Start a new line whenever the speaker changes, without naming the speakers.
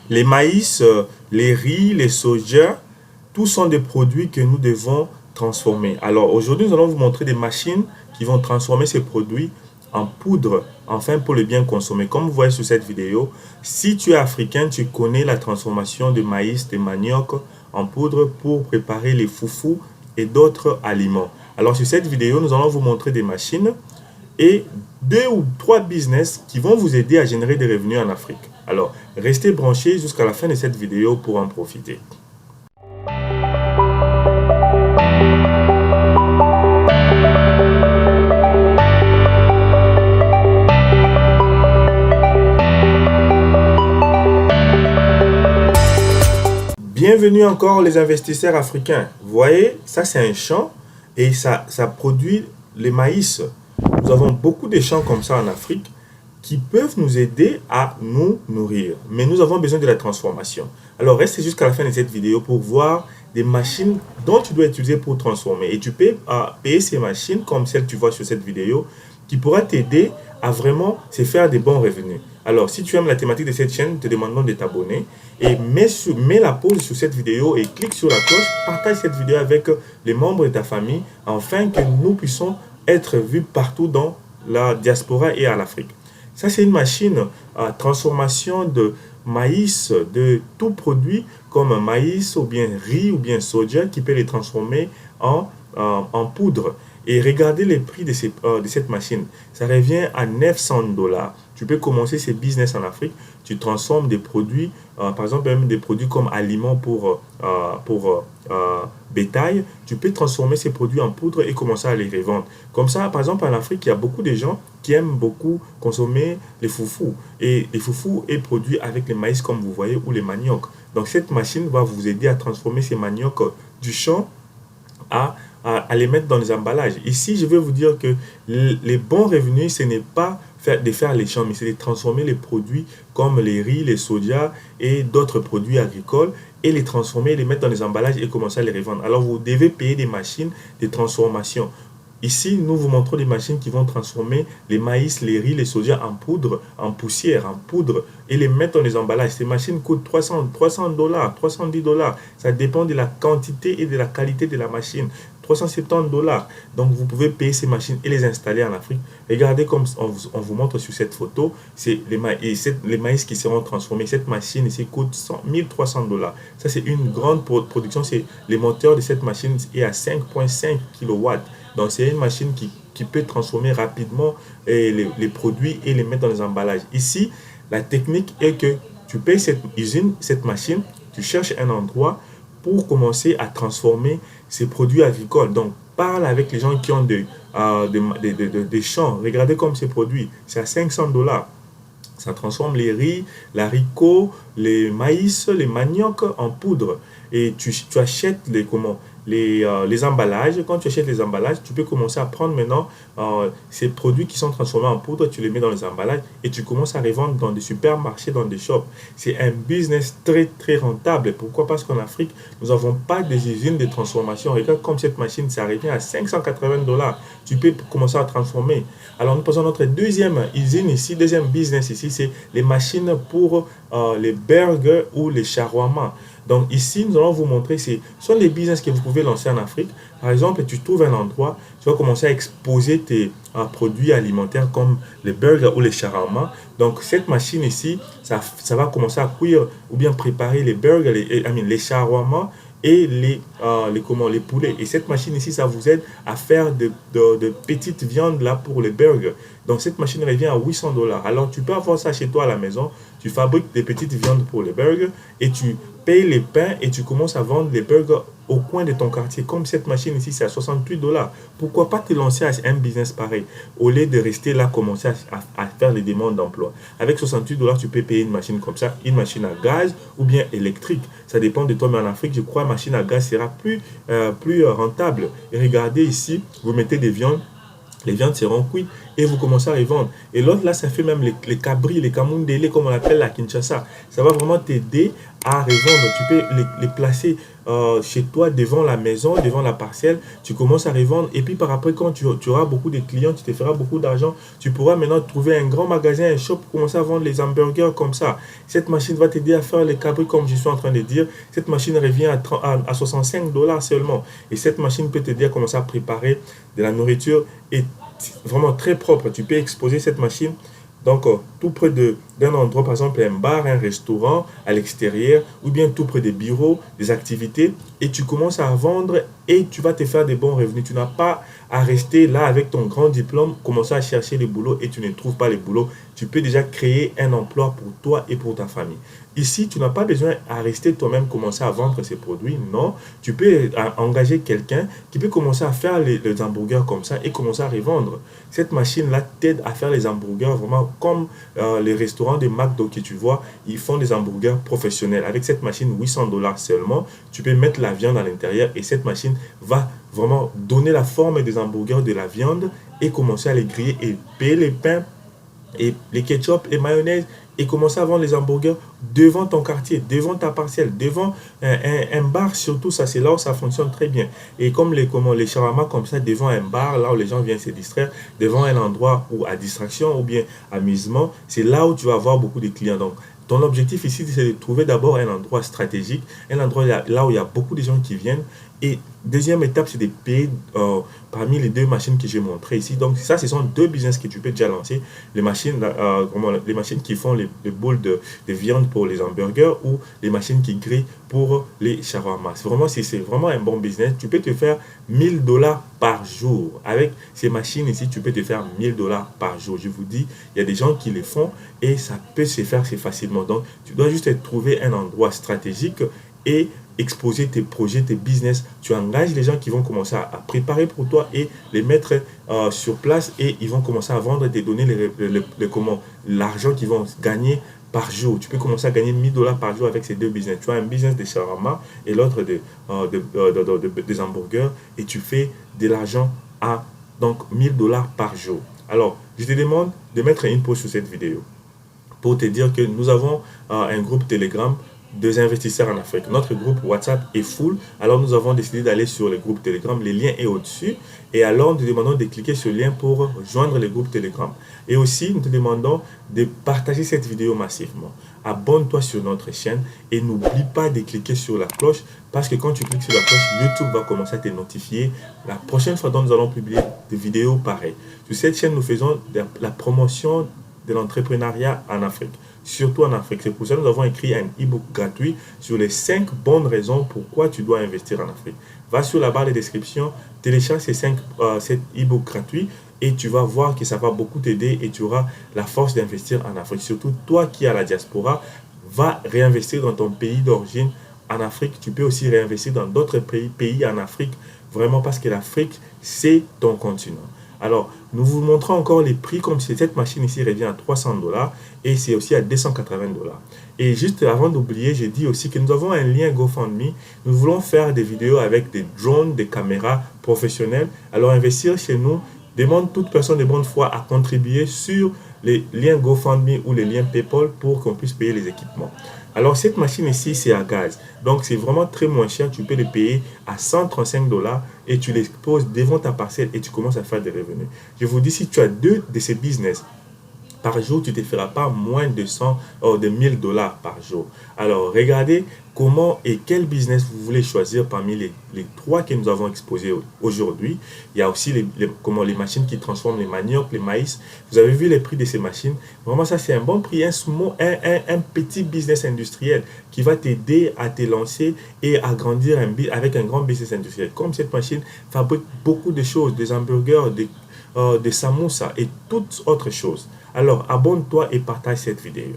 Les maïs, les riz, les soja, tous sont des produits que nous devons transformer. Alors aujourd'hui, nous allons vous montrer des machines qui vont transformer ces produits en poudre, enfin pour le bien consommer. Comme vous voyez sur cette vidéo, si tu es africain, tu connais la transformation de maïs, de manioc en poudre pour préparer les foufous et d'autres aliments. Alors sur cette vidéo, nous allons vous montrer des machines et deux ou trois business qui vont vous aider à générer des revenus en Afrique. Alors, restez branchés jusqu'à la fin de cette vidéo pour en profiter. Bienvenue encore les investisseurs africains. Vous voyez, ça c'est un champ et ça produit les maïs. Nous avons beaucoup de champs comme ça en Afrique qui peuvent nous aider à nous nourrir. Mais nous avons besoin de la transformation. Alors restez jusqu'à la fin de cette vidéo pour voir des machines dont tu dois utiliser pour transformer. Et tu peux payer ces machines comme celle que tu vois sur cette vidéo qui pourra t'aider à vraiment se faire des bons revenus. Alors si tu aimes la thématique de cette chaîne, nous te demandons de t'abonner et mets la pause sur cette vidéo et clique sur la cloche. Partage cette vidéo avec les membres de ta famille afin que nous puissions être vus partout dans la diaspora et à l'Afrique. Ça, c'est une machine à transformation de maïs, de tout produit comme maïs ou bien riz ou bien soja qui peut les transformer en poudre. Et regardez les prix de cette machine. Ça revient à 900 dollars. Tu peux commencer ces business en Afrique. Tu transformes des produits, par exemple, même des produits comme aliments pour bétail. Tu peux transformer ces produits en poudre et commencer à les revendre. Comme ça, par exemple, en Afrique, il y a beaucoup de gens qui aiment beaucoup consommer les foufous. Et les foufous est produit avec les maïs, comme vous voyez, ou les maniocs. Donc, cette machine va vous aider à transformer ces maniocs du champ à les mettre dans les emballages. Ici, je vais vous dire que les bons revenus, ce n'est pas de faire les champs, mais c'est de transformer les produits comme les riz, les soja et d'autres produits agricoles et les transformer, les mettre dans les emballages et commencer à les revendre. Alors, vous devez payer des machines de transformation. Ici, nous vous montrons des machines qui vont transformer les maïs, les riz, les soja en poudre, en poussière, en poudre et les mettre dans les emballages. Ces machines coûtent 300 dollars, 310 dollars. Ça dépend de la quantité et de la qualité de la machine. 370 dollars. Donc, vous pouvez payer ces machines et les installer en Afrique. Regardez comme on vous montre sur cette photo. C'est les maïs qui seront transformés. Cette machine ici coûte 1300 dollars. Ça, c'est une grande production. Les moteurs de cette machine est à 5,5 kW. Donc, c'est une machine qui peut transformer rapidement les produits et les mettre dans les emballages. Ici, la technique est que tu payes cette usine, cette machine, tu cherches un endroit pour commencer à transformer ces produits agricoles. Donc, parle avec les gens qui ont des champs. Regardez comme ces produits. C'est à 500 dollars. Ça transforme les riz, l'haricot, les maïs, les maniocs en poudre. Et tu achètes les emballages. Quand tu achètes les emballages, tu peux commencer à prendre maintenant ces produits qui sont transformés en poudre, tu les mets dans les emballages et tu commences à les vendre dans des supermarchés, dans des shops. C'est un business très, très rentable. Pourquoi? Parce qu'en Afrique, nous n'avons pas des usines de transformation. Regarde comme cette machine, ça revient à 580 dollars. Tu peux commencer à transformer. Alors, nous passons à notre deuxième usine ici, deuxième business ici, c'est les machines pour les burgers ou les shawarma. Donc ici, nous allons vous montrer, ce sont des business que vous pouvez lancer en Afrique. Par exemple, tu trouves un endroit, tu vas commencer à exposer tes produits alimentaires comme les burgers ou les shawarma. Donc cette machine ici, ça va commencer à cuire ou bien préparer les burgers, les shawarma et les poulets. Et cette machine ici, ça vous aide à faire de petites viandes là pour les burgers. Donc cette machine revient à 800 dollars. Alors tu peux avoir ça chez toi à la maison. Tu fabriques des petites viandes pour les burgers et tu payes les pains et tu commences à vendre les burgers au coin de ton quartier. Comme cette machine ici, c'est à 68 dollars. Pourquoi pas te lancer à un business pareil au lieu de rester là, commencer à faire les demandes d'emploi. Avec 68 dollars, tu peux payer une machine comme ça, une machine à gaz ou bien électrique. Ça dépend de toi, mais en Afrique, je crois, machine à gaz sera plus rentable. Et regardez ici, vous mettez des viandes. Les viandes seront cuites et vous commencez à les vendre. Et l'autre là, ça fait même les cabris, les kamundele, comme on l'appelle à Kinshasa. Ça va vraiment t'aider à revendre. Tu peux les placer chez toi, devant la maison, devant la parcelle, tu commences à revendre. Et puis par après, quand tu auras beaucoup de clients, tu te feras beaucoup d'argent, tu pourras maintenant trouver un grand magasin, un shop, commencer à vendre les hamburgers comme ça. Cette machine va t'aider à faire les cabris comme je suis en train de dire. Cette machine revient à 65 dollars seulement. Et cette machine peut t'aider à commencer à préparer de la nourriture et vraiment très propre. Tu peux exposer cette machine donc tout près d'un endroit, par exemple un bar, un restaurant à l'extérieur, ou bien tout près des bureaux, des activités, et tu commences à vendre et tu vas te faire des bons revenus. Tu n'as pas à rester là avec ton grand diplôme, commencer à chercher les boulots et tu ne trouves pas les boulots. Tu peux déjà créer un emploi pour toi et pour ta famille. Ici, tu n'as pas besoin à rester toi-même commencer à vendre ces produits. Non, tu peux engager quelqu'un qui peut commencer à faire les hamburgers comme ça et commencer à revendre. Cette machine-là t'aide à faire les hamburgers vraiment comme les restaurants de McDo que tu vois. Ils font des hamburgers professionnels. Avec cette machine, 800 dollars seulement, tu peux mettre la viande à l'intérieur et cette machine va vraiment donner la forme des hamburgers de la viande et commencer à les griller et payer les pains et les ketchup et mayonnaise et commencer à vendre les hamburgers devant ton quartier, devant ta parcelle, devant un bar surtout, ça c'est là où ça fonctionne très bien. Et comme les shawarma comme ça, devant un bar, là où les gens viennent se distraire, devant un endroit où à distraction ou bien amusement, c'est là où tu vas avoir beaucoup de clients. Donc, ton objectif ici, c'est de trouver d'abord un endroit stratégique, un endroit là où il y a beaucoup de gens qui viennent. Et deuxième étape, c'est de payer parmi les deux machines que j'ai montrées ici. Donc ça, ce sont deux business que tu peux déjà lancer. Les machines, les machines qui font les boules de viande pour les hamburgers ou les machines qui grillent pour les shawarma. C'est vraiment un bon business. Tu peux te faire 1000 dollars par jour. Avec ces machines ici, tu peux te faire 1000 dollars par jour. Je vous dis, il y a des gens qui les font et ça peut se faire assez facilement. Donc, tu dois juste trouver un endroit stratégique et exposer tes projets, tes business. Tu engages les gens qui vont commencer à préparer pour toi et les mettre sur place et ils vont commencer à vendre et te donner l'argent qu'ils vont gagner par jour. Tu peux commencer à gagner 1000 dollars par jour avec ces deux business. Tu as un business de shawarma et l'autre des hamburgers et tu fais de l'argent à donc 1000 dollars par jour. Alors, je te demande de mettre une pause sur cette vidéo pour te dire que nous avons un groupe Telegram des investisseurs en Afrique. Notre groupe WhatsApp est full, alors nous avons décidé d'aller sur le groupe Telegram. Le lien est au-dessus. Et alors, nous te demandons de cliquer sur le lien pour joindre le groupe Telegram. Et aussi, nous te demandons de partager cette vidéo massivement. Abonne-toi sur notre chaîne et n'oublie pas de cliquer sur la cloche parce que quand tu cliques sur la cloche, YouTube va commencer à te notifier la prochaine fois dont nous allons publier des vidéos pareilles. Sur cette chaîne, nous faisons la promotion de l'entrepreneuriat en Afrique. Surtout en Afrique. C'est pour ça que nous avons écrit un e-book gratuit sur les 5 bonnes raisons pourquoi tu dois investir en Afrique. Va sur la barre de description, télécharge cet e-book gratuit et tu vas voir que ça va beaucoup t'aider et tu auras la force d'investir en Afrique. Surtout toi qui as la diaspora, va réinvestir dans ton pays d'origine en Afrique. Tu peux aussi réinvestir dans d'autres pays en Afrique, vraiment parce que l'Afrique, c'est ton continent. Alors, nous vous montrons encore les prix comme cette machine ici revient à 300 dollars et c'est aussi à 280 dollars. Et juste avant d'oublier, j'ai dit aussi que nous avons un lien GoFundMe. Nous voulons faire des vidéos avec des drones, des caméras professionnelles. Alors, investir chez nous demande toute personne de bonne foi à contribuer sur les liens GoFundMe ou les liens PayPal pour qu'on puisse payer les équipements. Alors, cette machine ici, c'est à gaz. Donc, c'est vraiment très moins cher. Tu peux le payer à 135 dollars et tu l'exposes devant ta parcelle et tu commences à faire des revenus. Je vous dis, si tu as deux de ces business, par jour, tu ne te feras pas moins de 1000 dollars par jour. Alors, regardez comment et quel business vous voulez choisir parmi les 3 que nous avons exposés aujourd'hui. Il y a aussi les machines qui transforment les maniocs, les maïs. Vous avez vu les prix de ces machines. Vraiment, ça, c'est un bon prix, un petit business industriel qui va t'aider à te lancer et à grandir avec un grand business industriel. Comme cette machine fabrique beaucoup de choses, des hamburgers, des samoussas et toutes autres choses. Alors, abonne-toi et partage cette vidéo.